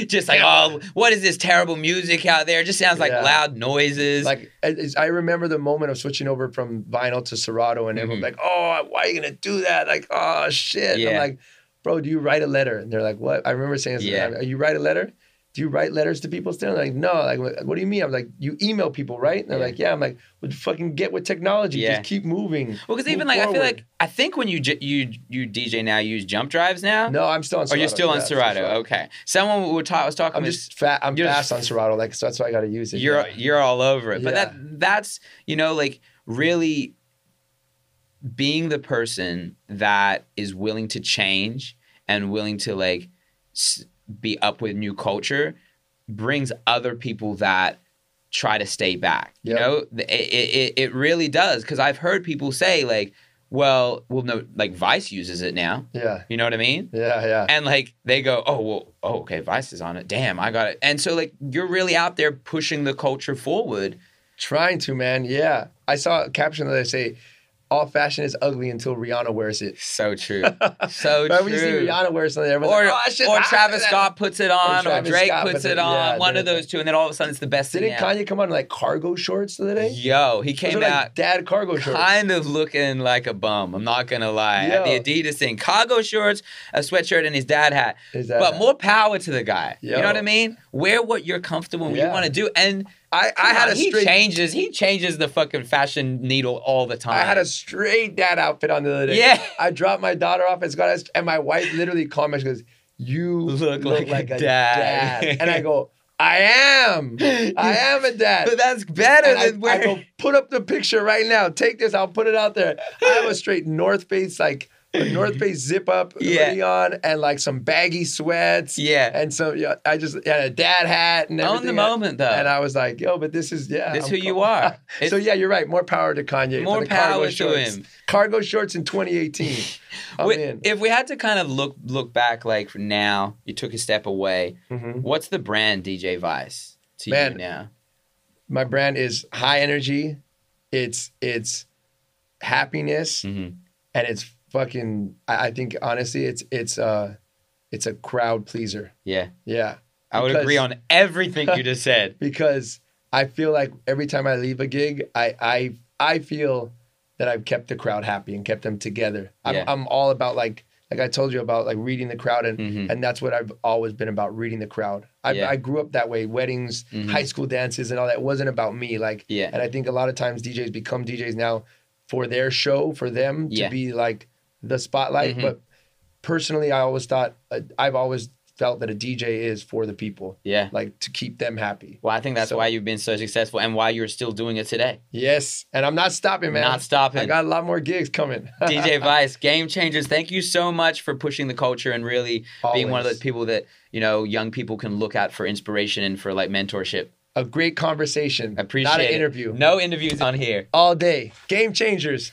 just like, oh, what is this terrible music out there? It just sounds like loud noises. Like, I remember the moment of switching over from vinyl to Serato and everyone's like, oh, why are you going to do that? Like, oh, shit. I'm like, bro, do you write a letter? And they're like, what? I remember saying, you write a letter? Do you write letters to people still? Like, no. Like, what do you mean? I'm like, you email people, right? And they're like, yeah. I'm like, well, fucking get with technology. Just keep moving. Well, because even like, forward. I think when you DJ now, you use jump drives now? No, I'm still on Serato. Oh, you're still on Serato. Okay. Someone was talking. I'm just fat. I'm fast on Serato. Like, so that's why I got to use it. You're all over it. But that's, you know, like really being the person that is willing to change and willing to like be up with new culture brings other people that try to stay back. You know, it really does. Because I've heard people say like, well, no, like Vice uses it now. Yeah. You know what I mean? Yeah. And like they go, okay, Vice is on it. Damn, I got it. And so like you're really out there pushing the culture forward. Trying to, man. Yeah. I saw a caption that I say, all fashion is ugly until Rihanna wears it. So true. So Right, true. when you see Rihanna wear something, everyone's like, or Travis Scott puts it on, or Drake puts it on. Yeah, one of those two, and then all of a sudden it's the best thing. Didn't Kanye come on in like cargo shorts the other day? Yo, he came Those are out like dad cargo shorts. kind of looking like a bum. I'm not gonna lie. Yo. The Adidas thing, cargo shorts, a sweatshirt, and his dad hat. But more power to the guy. Yo. You know what I mean? Wear what you're comfortable and you want to do. And I had a straight. He changes the fucking fashion needle all the time. I had a straight dad outfit on the other day. Yeah. I dropped my daughter off at Scott, and my wife literally called me. She goes, "You look like a dad." And I go, I am a dad. But that's better than I go, put up the picture right now. Take this. I'll put it out there. I have a straight North Face, like a North Face zip up hoodie on, and like some baggy sweats. Yeah. And so I just had a dad hat and everything. Own the moment, though. And I was like, yo, but this is, This who you are. So yeah, you're right. More power to Kanye. More for the power cargo to shorts. him. Cargo shorts in 2018. I'm in. If we had to kind of look back, like now, you took a step away. Mm-hmm. What's the brand DJ Vice to you now? My brand is high energy. It's happiness, and it's fucking. I think honestly, it's a crowd pleaser. Yeah. Yeah. I would agree on everything you just said. Because I feel like every time I leave a gig, I feel that I've kept the crowd happy and kept them together. I'm all about like I told you about like reading the crowd, and that's what I've always been about, reading the crowd. I grew up that way, weddings, high school dances and all that. It wasn't about me. And I think a lot of times DJs become DJs now for their show, for them to be like the spotlight. But personally, I've always felt that a DJ is for the people. Yeah. Like to keep them happy. Well, I think that's why you've been so successful and why you're still doing it today. Yes. And I'm not stopping, man. Not stopping. I got a lot more gigs coming. DJ Vice, Game Changers, thank you so much for pushing the culture and really being one of those people that, young people can look at for inspiration and for like mentorship. A great conversation. Appreciate it. Not an interview. No interviews on here. All day. Game Changers.